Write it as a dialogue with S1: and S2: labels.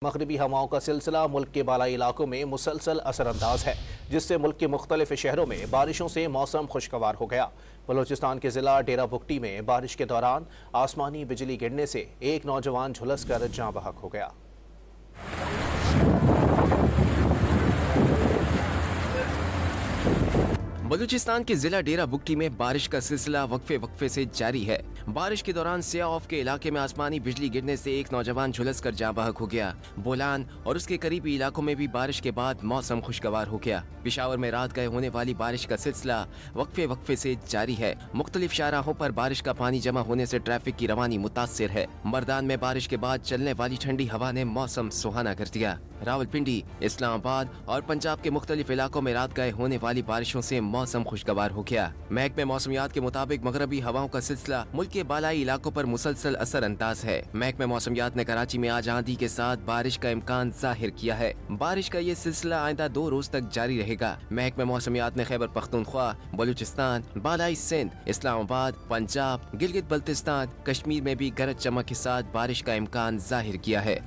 S1: मगरिबी हवाओं का सिलसिला मुल्क के बालाई इलाकों में मुसलसल असरअंदाज है, जिससे मुल्क के मुख्तलिफ शहरों में बारिशों से मौसम खुशगवार हो गया। बलूचिस्तान के जिला डेरा बुगटी में बारिश के दौरान आसमानी बिजली गिरने से एक नौजवान झुलस कर जाँ बहक हो गया।
S2: बलूचिस्तान के जिला डेरा बुगटी में बारिश का सिलसिला वक्फे वक्फे से जारी है। बारिश के दौरान सियाओफ के इलाके में आसमानी बिजली गिरने से एक नौजवान झुलस कर जाँ बहक हो गया। बोलान और उसके करीबी इलाकों में भी बारिश के बाद मौसम खुशगवार हो गया। पेशावर में रात गए होने वाली बारिश का सिलसिला वक्फे वक्फे से जारी है। मुख्तलिफ शाहराहों पर बारिश का पानी जमा होने से ट्रैफिक की रवानी मुतासिर है। मर्दान में बारिश के बाद चलने वाली ठंडी हवा ने मौसम सुहाना कर दिया। रावलपिंडी, इस्लामाबाद और पंजाब के मुख्तलिफ इलाकों में रात गए होने वाली बारिशों से मौसम खुशगवार हो गया। महकमे मौसमियात के मुताबिक मगरबी हवाओं का सिलसिला मुल्क के बालाई इलाकों पर मुसलसल असर अंदाज है। महकमे मौसमियात ने कराची में आज आंधी के साथ बारिश का इम्कान जाहिर किया है। बारिश का ये सिलसिला आइंदा 2 रोज तक जारी रहेगा। महकमे मौसमियात ने खैबर पख्तूनख्वा, बलूचिस्तान, बालाई सिंध, इस्लामाबाद, पंजाब, गिलगित बल्तिस्तान, कश्मीर में भी गरज चमक के साथ बारिश का इम्कान जाहिर किया है।